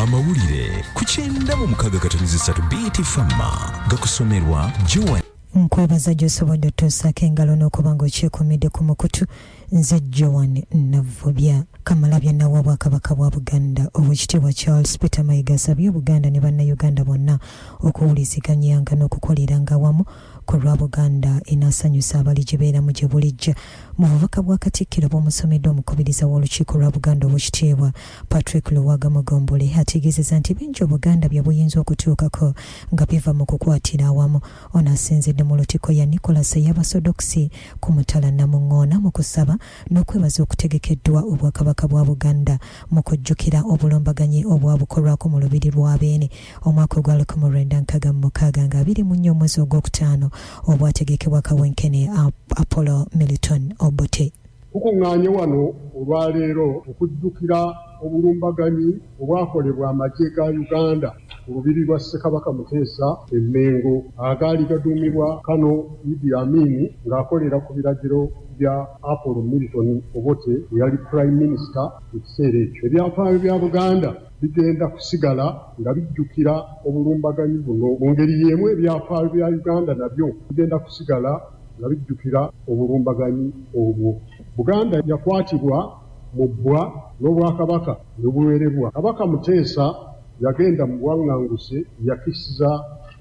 Amawulire ku 96.3 BT Fama gakusomerwa Joan. Nkwebaza gy'osobodde otuusaako engalo n'okuba ng'okyekomedde ku mukutu. Nze Joan Navubya. Kamalabyonna nawa Bwakabaka bwa Buganda Oweekitiibwa Charles Peter Mayiga asabye Buganda ne bannayuganda bonna okuwuliziganyanga n'okukoleranga awamu ku lwa Buganda enaasanyusa abali gye beeramu gye bulijja. Mu bubaka bwa Katikkiro bw'omusomedde omukubiriza w'olukiiko lwa Buganda Oweekitiibwa Patrick Luwaga Mugombole ategeezezza nti bingi Obuganda bye buyinza okutuukako nga biva mu kukwatira awamu. Ono asinzidde mu lutikko ya Nicholas ey'Abasodokisi ku Mutala Namuŋŋoona mu kusaba n'okwebaza okutegekeddwa Obwakabaka bwa Buganda mu kujjukira obulombaganyi obwabukolwako mu lubiri lwa Beene omwaka ogwa 1966 nga 24 omwezi ogwokutaano obwategekebwa Kawenkene Apollo Militon Obote. Tukuŋŋaanye wano olwaleero okujjukira obulumbaganyi obwakolebwa amagye ga Uganda ku lubiri lwa Ssekabaka Muteesa Emmengo agaali gaduumirwa Kano Idi Amin ng'akolera ku biragiro bya Apollo Militon Obote eyali Prime Minister mu kiseera ekyo. Ebyafaayo bya Buganda bigenda kusigala nga bijjukira obulumbaganyi buno. Mu ngeri y'emu ebyafaayo bya Uganda nabyo bigenda kusigala nga bijjukira obulumbaganyi obwo. Buganda yakwatibwa mu bbwa n'Obwakabaka ne buwerebwa. Kabaka Muteesa yagenda mu bwaŋŋanguse yakisiza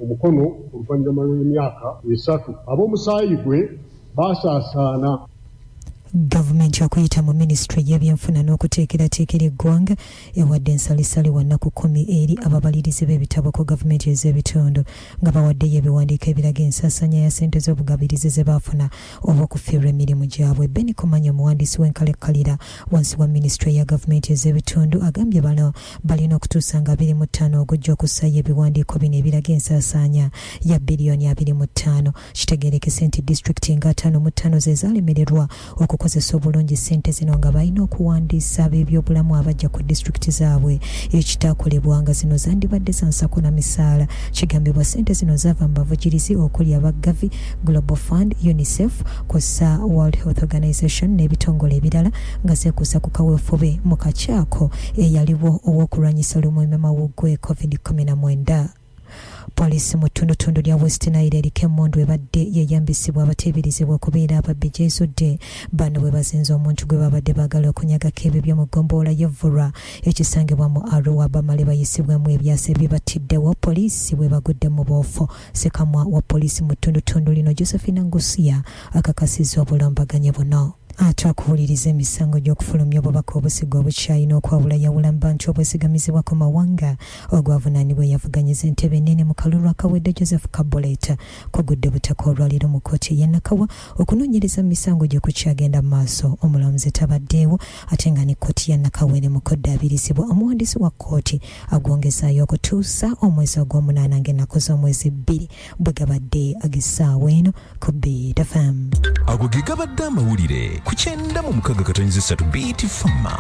omukono oluvannyuma lw'emyaka 3. Ab'omusaayi gwe baasaasaana. Gavumenti okuyita mu Ministry y'ebyenfuna n'okuteekerateekera eggwanga ewadde ensalisali wa nnaku 10 eri ababalirizi b'ebitabo ku gavumenti ez'ebitundu nga bawaddeyo ebiwandiiko ebiraga ensaasaanya ya ssente z'obugabirizi ze baafuna oba okufiirwa emirimu gyabwe. Ben Komanya omuwandiisi w'enkalakkalira wansi wa Ministry ya gavumenti ez'ebitundu agambye bano balina okutuusa nga 25 ogujja okussaayo ebiwandiiko bino ebiraga ensaasaanya ya biliyooni 25. Kitegeerekese nti disitulikiti nga 55 ze zaalemererwa okukozesa obulungi ssente zino nga balina okuwandiisa ab'ebyobulamu abajja ku disitulikiti zaabwe. Ekitaakolebwanga zino zandibadde za nsako na misaala. Kigambibwa ssente zino zaava mu bavugirizi okuli aba Gavi, Global Fund, UNICEF kw'ossa World Health Organization n'ebitongole ebirala nga zeekuusa ku kaweefube mu kakyako eyaliwo ow'okulwanyisa lumwememawuggwe COVID-19. Poliisi mu ttundutundu lya West Nile eriko emmundu ebadde yeeyambisibwa abateeberezebwa okubeera ababbi gy'ezudde. Bano bwe bazinze omuntu gwe babadde baagala okunyagako ebyo by'omu ggombolola y'Evura ekisangibwa mu Olwa bamale bayisibwemu ebyasa ebibatiddewo. Poliisi bwe bagudde mu bwofo. Ssekamwa wa poliisi mu ttundutundu lino Josephine Ngusia akakasizza obulombaganyi buno. Atakuwuliriza emisango gy'okufulumya obubaka obusiga obukyalina okwawulayawula mu bantu obwesigamizibwa ku mawanga ogwavunaanibwa yavuganyiza entebe ennene mu kalulu akawedde Joseph Kabuleta kugudde butaka olwaliro mu kkooti y'e Nakawa okunoonyereza mu misango gye kukyagenda mu maaso. Omulamuzi tabaddeewo ate nga ne kkooti ya Nakawa eri mu kuddaabirizibwa. Omuwandiisi wa kkooti agwongezaayo okutuusa omwezi ogw'omunaana ng'ennaku z'omwezi 2 bwe gabadde ag'essaawa eno ku BTFM. Ago ge gabadde amawulire ku 96.3 BT Fama.